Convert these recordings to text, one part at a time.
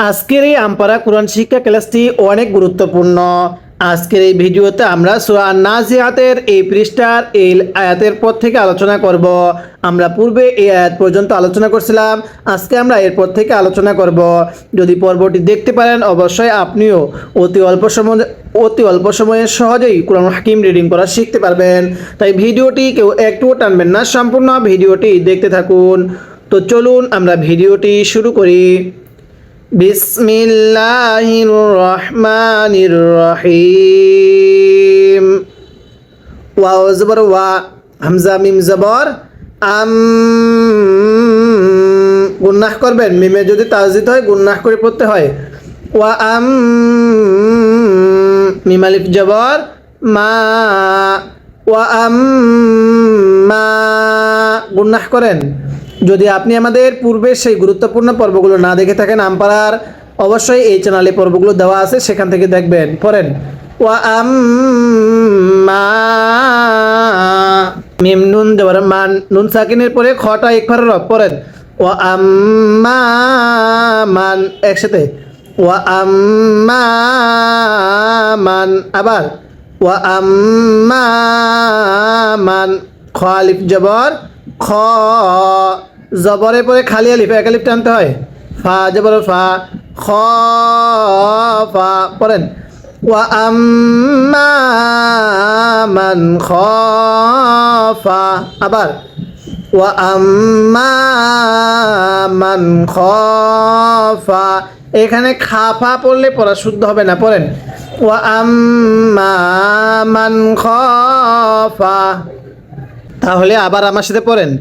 আজকের এই আমপারা কোরআন শিক্ষা ক্লাসটি অনেক গুরুত্বপূর্ণ। আজকের এই ভিডিওতে আমরা সূরা নাজিআতের এই পৃষ্ঠার এই আয়াতের পর থেকে আলোচনা করব। আমরা পূর্বে এই আয়াত পর্যন্ত আলোচনা করছিলাম, আজকে আমরা এরপর থেকে আলোচনা করব। যদি পর্বটি দেখতে পারেন অবশ্যই আপনিও অতি অল্প সময়ে সহজেই কোরআন হাকিম রিডিং করা শিখতে পারবেন। তাই ভিডিওটি কেউ একটুও টানবেন না, সম্পূর্ণ ভিডিওটি দেখতে থাকুন। তো চলুন আমরা ভিডিওটি শুরু করি। বিসমিল্লাহির রহমানির রহিম। ওয়াও জবর ওয়া, হামজা মিম জবর আম। গুন্নাহ করবেন, মিমে যদি তাজদিদ হয় গুন্নাহ করে পড়তে হয়। ওয়া আম, মিম আলিফ জবর মা। ওয়া আম মা, গুন্নাহ করেন। যদি আপনি আমাদের পূর্বের সেই গুরুত্বপূর্ণ পর্বগুলো না দেখে থাকেন আমপারার, অবশ্যই এই চ্যানেলে পর্বগুলো দেওয়া আছে, সেখান থেকে দেখবেন। পড়েন ওয়া আম্মা, মিম নুন দেওয়ার মান, নুন সাকিনের পরে খটা একবার রব। পড়েন ওয়া আম্মা মান, একসাথে ওয়া আম্মা মান। আবার ওয়া আম্মা মান, খ আলিফ জবর খ, জবরের পরে খালি আলিফ, এক আলিফ টানতে হয়। ফা জবর ফা, খ ফা। পড়েন ওয়া আম্মা মান খাফা। আবার ওয়া আম্মা মান খাফা। এখানে খাফা পড়লে পড়া শুদ্ধ হবে না। পড়েন ওয়া আম্মা মান খাফা। তাহলে আবার আমার সাথে পড়েন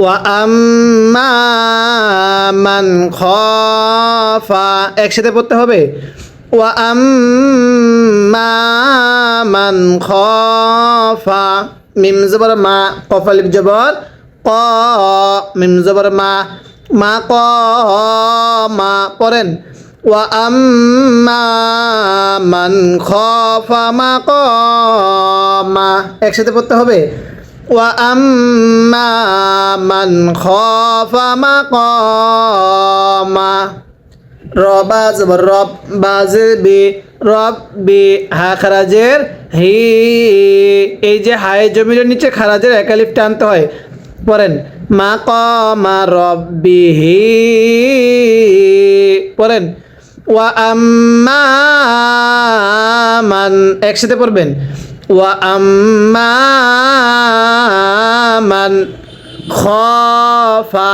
ওয়া আম্মা মান খাফা, একসাথে পড়তে হবে। ওয়া আম্মা মান খাফা, মিম জবর মা, কফ আলিফ জবর ক, মিম জবর মা, মা ক মা। পড়েন ওয়া আম্মা মান খাফা মা ক মা, একসাথে পড়তে হবে। ওয়া আম্মা মান খাফা মাকামা। রবা জবর রব, বাজবে রব্বি, হা খারাজের হি। এই যে হায় জমির নিচে খারাজের এক আলিফ টানতে হয়। পড়েন মাকামা রব্বিহি। পড়েন ওয়া আম্মা মান, একসাথে পড়বেন ওয়া আম্মা মান খাফা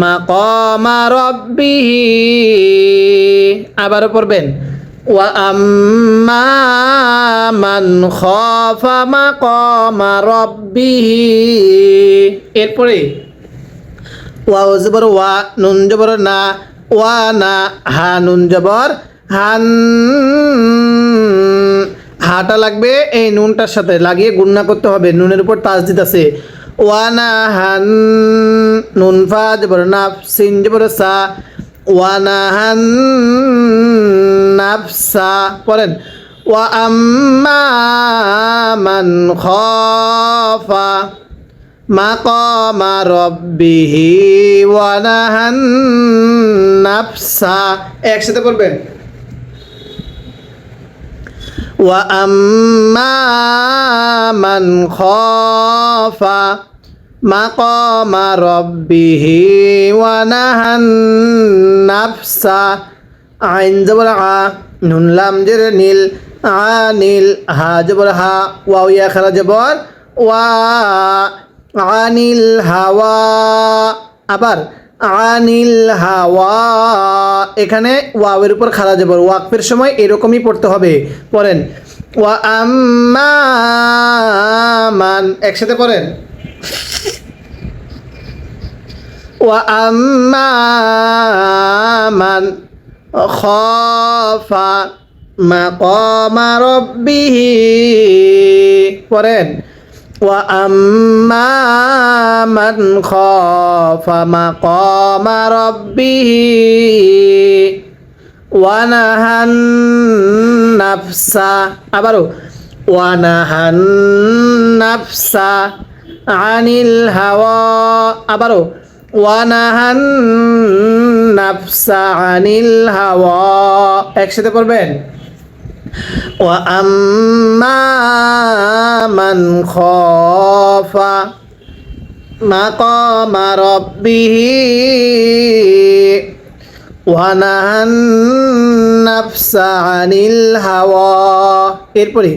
মাকামা রাব্বিহি। আবারও পড়বেন ওয়া আম্মা মান খাফা মাকামা রাব্বিহি। এরপরে ওয়া জবর ওয়া, নুন জবর না, ওয়া না, হা নুন জবর হান। হাটা লাগবে এই নুনটার সাথে লাগিয়ে গুণনা করতে হবে, নুনের উপর তাজদিদ আছে। ওয়ানা হান, নুন ফা জবর নাফ, সিন জবর সা, ওয়ানা হান নাফসা। পড়েন ওয়া আম্মা মান খাফা মাকামা রাব্বিহি ওয়া নাহান নাফসা, একসাথে পড়বেন ওয়া আম্মা মান খাফা মাকামা রাব্বিহি ওয়া নাহান নাফসা। আইন জবর আ, নুন লাম জের নীল, আনিল, হা জবর হা, ওয়াও ইয়া খারা জবর ওয়া, আনিল হাওয়া। আবার আনিল হাওয়া, এখানে ওয়াওয়ের উপর খাড়া জবর, ওয়াকফের সময় এরকমই পড়তে হবে। পড়েন ওয়া আম্মা মান, একসাথে পড়েন ওয়া আম্মা মান খাফা মাকামা রাব্বিহি। পড়েন ওয়া আম্মা মান খাফা মাকামা রাব্বিহি ওয়া নাহান নাফসা। আবারও ওয়া নাহান নাফসা আনিল হাওয়া। আবারও ওয়ানাহান নাফসা আনিল হাওয়া, একসাথে পড়বেন। ওয়া আম্মা মান খাফা মাকামা রাব্বিহি ওয়া নাহান নাফসা আনিল হাওয়া। এরপরে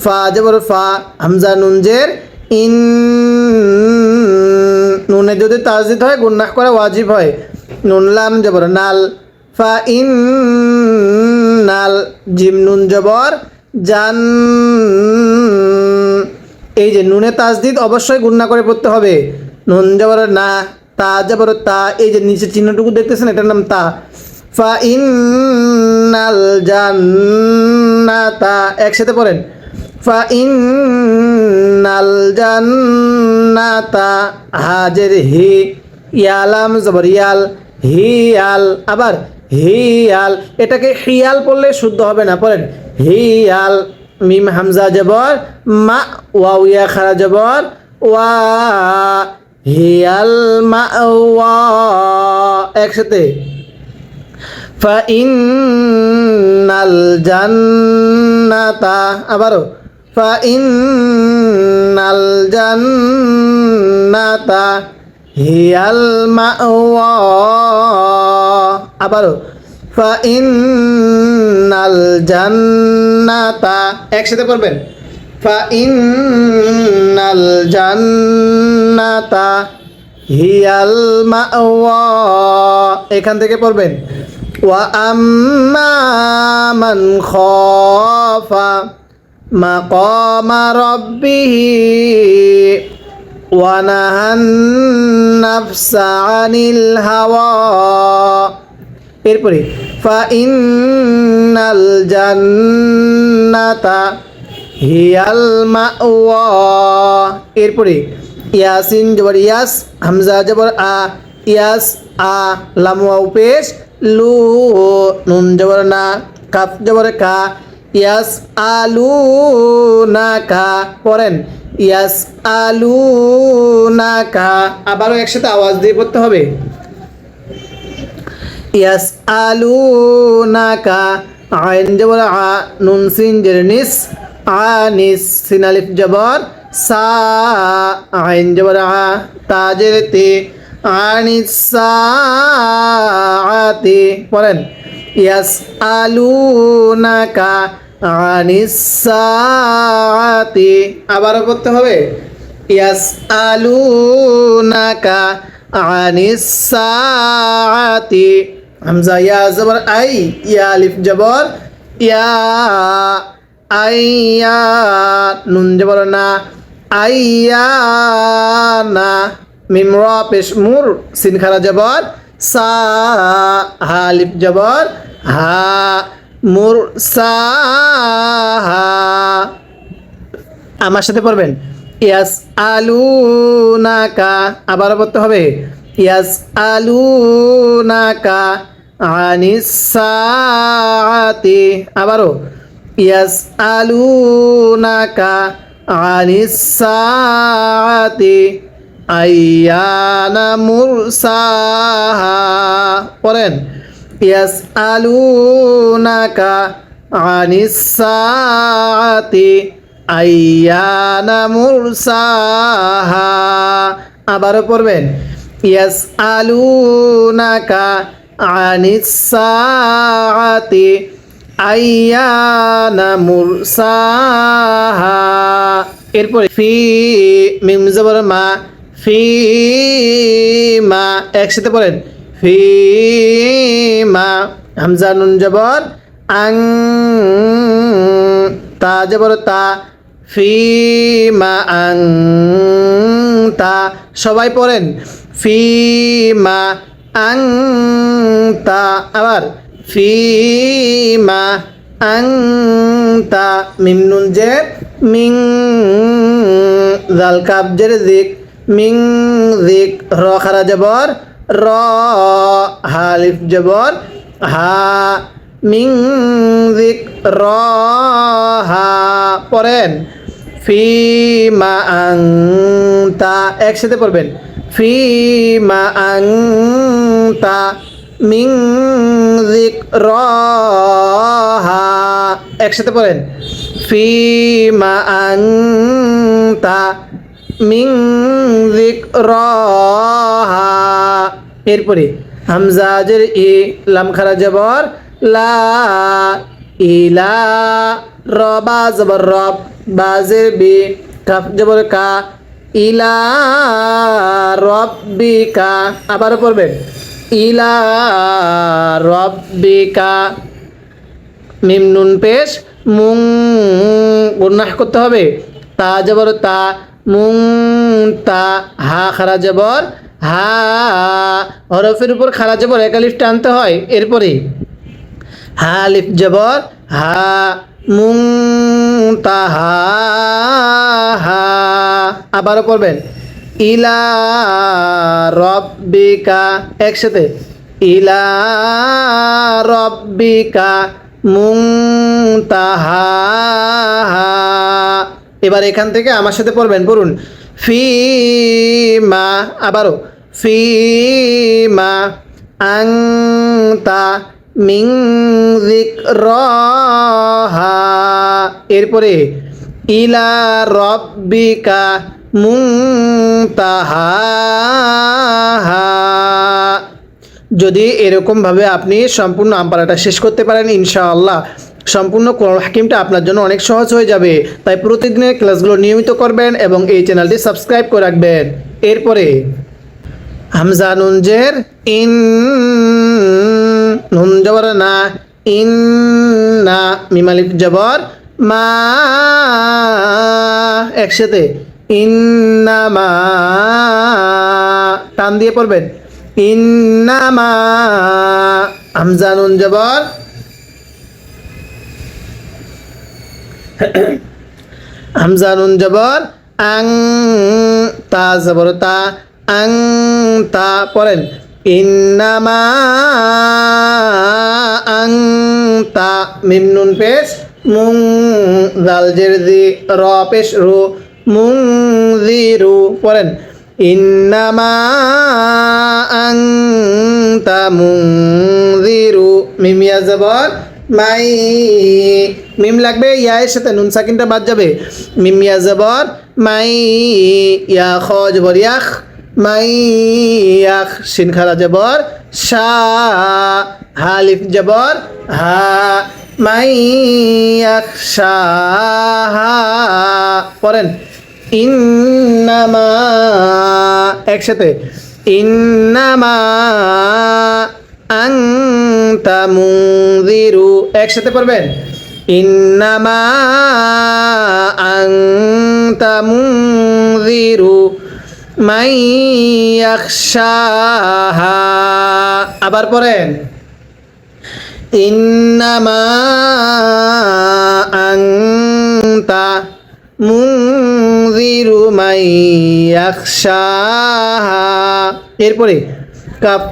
ফা জবর ফা, হামজা নুন জের ইন, নুনে যদি তাজদিদ হয় গুন্নাহ করা ওয়াজিব হয়। নুন লাম জবর নাল, ফা ইন নাল, জিম নুন জবর জান, এই যে নুনে তাজদিদ অবশ্যই গুন্নাহ করে পড়তে হবে। নুন জবর না, তা জবর তা, এই যে নিচে চিহ্নটুকু দেখতেছেন এটার নাম তা। ফা ইন্নাল জান্নাতা, একসাথে পড়েন। ফা ইন্নাল জান্নাতা, হাজের হি, ইয়ালাম জবর ইয়াল, হিয়াল, আবার হিয়াল, এটাকে হিয়াল পড়লে শুদ্ধ হবে না, পড়েন হিয়াল। মিম হামজা জবর মা, ওয়াও ইয়া খারা জবর ওয়া, হিয়াল মা ওয়া, একসাথে। ফা ইন্নাল জান্নাতা, আবারও ফা ইন্নাল জান্নাতা হিয়াল মাওয়া, আবারও ফা ইন্নাল জান্নাতা, একসাথে পড়বেন। ফা ইন্নাল জান্নাতা হিয়াল মাওয়া, এখান থেকে পড়বেন। ওয়া আম্মা মান খাফা মাকামা রাব্বিহি ওয়া নাহান নাফসা আনিল হাওয়া। এরপরে ফা ইন্নাল জান্নাতা হিয়াল মাওয়া। এরপরে ইয়াসিন জবর ইয়াস, হামজা জবর আ, ইয়াস আ, লাম ওয়াও পেশ লু, নুন জবর না, কাফ জবর কা, ইয়াস আলু না কা, পড়েন ইয়াস আলু না কা, আবারও একসাথে আওয়াজ দিয়ে পড়তে হবে। ইয়াস আলু না কা, আইন জবর আ, নুন সিন জের নিস, আনিস, সিন আলিফ জবর সা, আইন জবর আ, তা জের তে, আনিসাআতি, পড়েন ইয়াস আলু না কা আনিসাআতি, আবারও পড়তে হবে ইয়াস আলু না কা আনিসাআতি। হামজা ইয়া জবর আই, ইয়া আলিফ জবর ইয়া, আইয়া, নুন জবর না, আইয়া না, মিম রা পেশ মুর, সিন খারা জবর সা, হা আলিফ জবর হা, মুর সা হা, আমার সাথে পড়বেন ইয়াস আলু না কা, আবারও পড়তে হবে ইয়াস আলু না কা আনিস সাআতি, আবারও ইয়াস আলু না কা আনিস সাআতি আইয়ানা মুরসাহা, পড়েন ইয়াস আলু না কা আনিস সাআতি আইয়ানা মুরসাহা, আবারও পড়বেন ইয়াস আলু না কা আনিস সাআতি আইয়ানা মুরসাহা। এরপরে ফি, মিম জবর মা, ফি মা, একসাথে পড়েন ফি মা, হামজা নুন জবর আং, তা জবর তা, ফি মা আং তা, সবাই পড়েন ফি মা আং তা, আবার ফি মা আং তা, মিম নুন জের মিং, জাল কাব জের জিক, মিং জিক, র খারা জবর র, হা আলিফ জবর হা, মিং জিক র হা, পড়েন ফিমা আনতা, একসাথে পড়বেন, ফিমা আনতা মিন যিকরাহা, একসাথে পড়েন, ফিমা আনতা মিন যিকরাহা। এরপরে হামজা জের ই, লাম খারা জবর লা, ইলা, র বা জবর রব, বা জের বি, কাফ জবর কা, ইলা রব্বিকা, আবারও পড়বেন, ইলা রব্বিকা। মিম নুন পেশ মুং, গুন্নাহ করতে হবে, তা জবর তা, মুং তা, হা খারা জবর হা, হরফের উপর খারা জবর এক আলিফ টানতে হয়। এরপরে হা আলিফ জবর হা, মুং তাহা হা, আবারও পড়বেন, ইলা রব্বিকা, একসাথে, ইলা রব্বিকা মুনতাহাহা। এবার এখান থেকে আমার সাথে পড়বেন, পড়ুন, ফিমা, আবারও ফিমা আনতা মিন যিকরাহা। এরপরে ইলা রব্বিকা মুনতাহাহা। যদি এরকমভাবে আপনি সম্পূর্ণ আমপারাটা শেষ করতে পারেন, ইনশাআল্লাহ সম্পূর্ণ কোরআনুল হাকিমটা আপনার জন্য অনেক সহজ হয়ে যাবে। তাই প্রতিদিনের ক্লাসগুলো নিয়মিত করবেন এবং এই চ্যানেলটি সাবস্ক্রাইব করে রাখবেন। এরপরে হামজা নুন জের ইন, নুন জবর না, ইন না, মিম আলিফ জবর মা, একসাথে, ইন্নামা, টান দিয়ে পড়বেন, ইন্নামা, হামজা নুন জবর, হামজা নুন জবর আং, তা জবর তা, আং তা, পড়েন, ইন্নামা আং তা, মিম নুন পেশ মুং, দাল জের দি, র পেশ রু, মুং যিরু, পড়েন, ইন্নামা আনতা মুনযিরু, মিম ইয়া জবর মাই, মিম লাগবে, ইয়া এর সাথে নুন সাকিনটা বাদ যাবে, মিম ইয়া জবর মাই, ইয়া খ জবর ইয়াখ, মাই ইয়াখ, শিন খারা জবর শা, হা আলিফ জবর হা, মাই ইয়াখশাহা, পড়েন, ইন্নামা, একসাথে, ইন্নামা আনতা মুনযিরু, একসাথে পড়বেন, ইন্নামা আনতা মুনযিরু মান ইয়াখশাহা। আবার পড়েন, ইন্নামা আনতা মুনযিরু মান ইয়াখশাহা। এরপরে কাফ,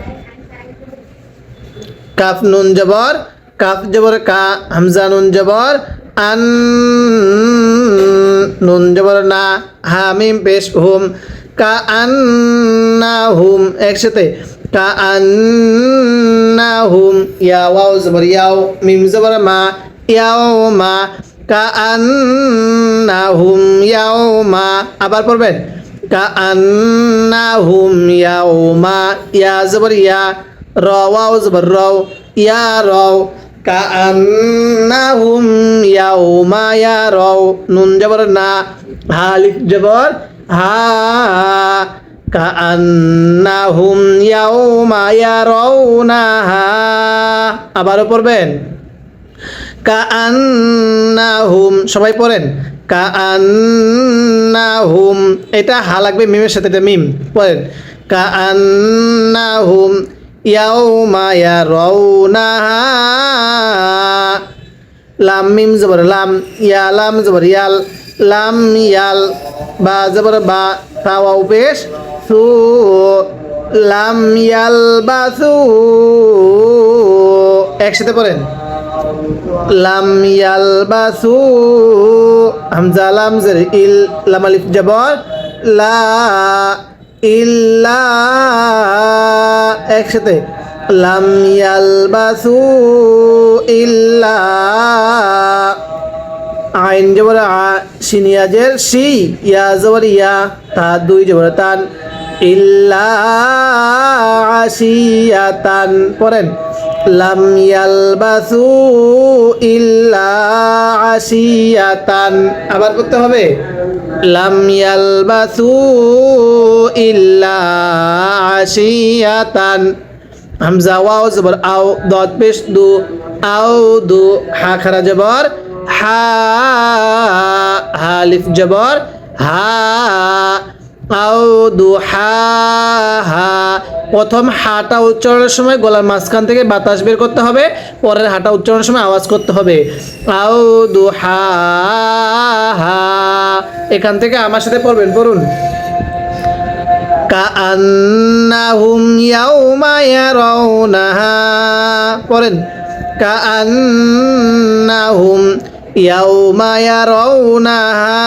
কাফ নুন জবর, কাফ জবর কা, হামজা নুন জবর আন, নুন জবর না, হা মিম পেশ হুম, কা আন্না হুম, একসাথে, কা আন্না হুম, ইয়া ওয়াও জবর ইয়াও, মিম জবর মা, ইয়াও মা, কা আন্না হুম ইয়াও মা। আবার পড়বেন, কা আন্না হুম ইয়াও মা, ইয়া জবর ইয়া, র ওয়াও জবর রও, ইয়া রও, কা আন্না হুম ইয়াও মা ইয়া রও, নুন জবর না, হা আলিফ জবর হা, কা আন্না হুম ইয়াও মা ইয়া রও না হা। আবারও পড়বেন, কাআন্নাহুম, সবাই পড়েন, কাআন্নাহুম, এটা হা লাগবে মিমের সাথে, এটা মিম, পড়েন, কাআন্নাহুম ইয়াউমা ইয়ারাউনাহা, লাম মিম জবর লাম, ইয়া লাম জবর ইয়াল, লাম ইয়াল, বা জবর বা, তা ওয়াও পেশ সু, লাম ইয়ালবাসু, একসাথে পড়েন, লাম ইয়ালবাসু হামজা লাম জের ইল লাম আলিফ জবর লা ইল্লা একসাথে লাম ইয়ালবাসু ইল্লা আইন জবর আ সিনিয়াজের সি ইয়া জবর ইয়া তা দুই জবর তান ইল্লা আশিয়াতান পড়েন লাম ইয়ালবাসু ইল্লা আশিয়াতান আবার করতে হবে লাম ইয়ালবাসু ইল্লা আশিয়াতান হামজা ওয়াও জবর আও দত পেশ দু আও দু হা খারা জবর হা হালিফ জবর হা আও দু হা হা প্রথম হাটা উচ্চারণের সময় গলার মাঝখান থেকে বাতাস বের করতে হবে, পরের হাটা উচ্চারণের সময় আওয়াজ করতে হবে আও দু হা হা। এখান থেকে আমার সাথে পড়বেন, পড়ুন কাআন্নাহুম ইয়াউমা ইয়ারাউনাহা পড়েন কাআন্নাহুম ইয়াউমা ইয়ারাউনাহা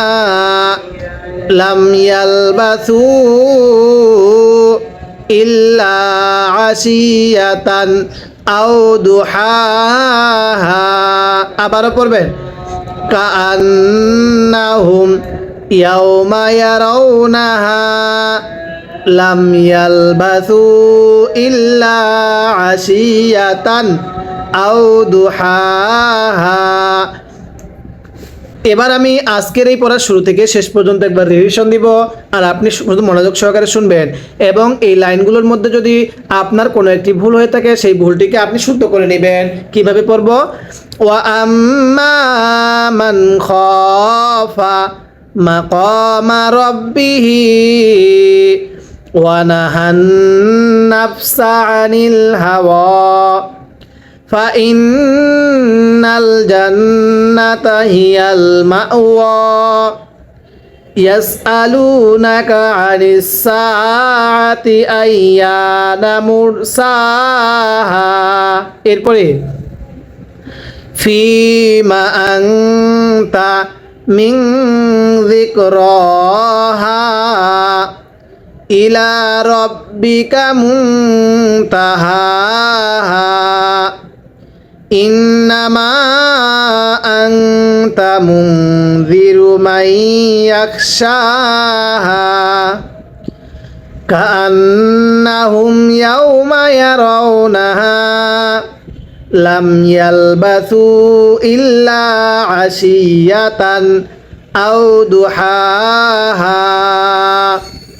লাম ইয়ালবাসু ইল্লা আশিয়াতান আও দুহাহা আবারও পড়বেন কাআন্নাহুম ইয়াউমা ইয়ারাউনাহা লাম ইয়ালবাসু ইল্লা আশিয়াতান আও দুহাহা। এবার আমি আজকের এই পড়ার শুরু থেকে শেষ পর্যন্ত একবার রিভিশন দিব, আর আপনি শুধু মনোযোগ সহকারে শুনবেন এবং এই লাইনগুলোর মধ্যে যদি আপনার কোনো একটি ভুল হয়ে থাকে সেই ভুলটিকে আপনি শুদ্ধ করে নেবেন। কিভাবে পড়ব? ওয়া আম্মা মান খাফা মাকামা রাব্বিহি ওয়া নাহান নাফসা আনিল হাওয়া فإن الجنة هي المأوى يسألونك عن الساعة أيان مرساها এরপরে فيما أنت من ذكراها إلى ربك منتهاها إنما أنت منذر من يخشاها كأنهم يوم يرونها لم يلبثوا إلا عشية أو ضحاها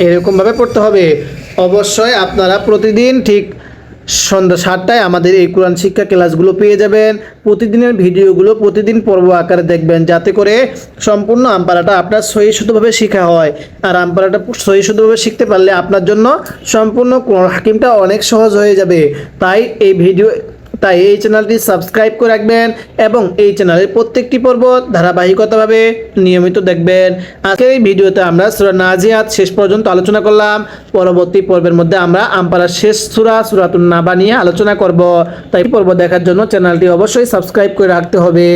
এরকম ভাবে পড়তে হবে। অবশ্যই আপনারা প্রতিদিন ঠিক সন্ধ্যা 7টায় আমাদের এই কোরআন শিক্ষা ক্লাসগুলো পেয়ে যাবেন। প্রতিদিনের ভিডিওগুলো প্রতিদিন পর্ব আকারে দেখবেন, যাতে করে সম্পূর্ণ আমপারাটা আপনার সহিষ্ণুভাবে শেখা হয়। আর আমপারাটা সহিষ্ণুভাবে শিখতে পারলে আপনার জন্য সম্পূর্ণ কোরআন হাকিমটা অনেক সহজ হয়ে যাবে। তাই এই চ্যানেলটি সাবস্ক্রাইব করে রাখবেন এবং এই চ্যানেলের প্রত্যেকটি পর্ব ধারাবাহিকতাভাবে নিয়মিত দেখবেন। আজকের এই ভিডিওতে আমরা সূরা নাজিয়াত শেষ পর্যন্ত আলোচনা করলাম। পরবর্তী পর্বের মধ্যে আমরা আমপারার শেষ সূরাতুন নাবা নিয়ে আলোচনা করব। তাই পর্ব দেখার জন্য চ্যানেলটি অবশ্যই সাবস্ক্রাইব করে রাখতে হবে।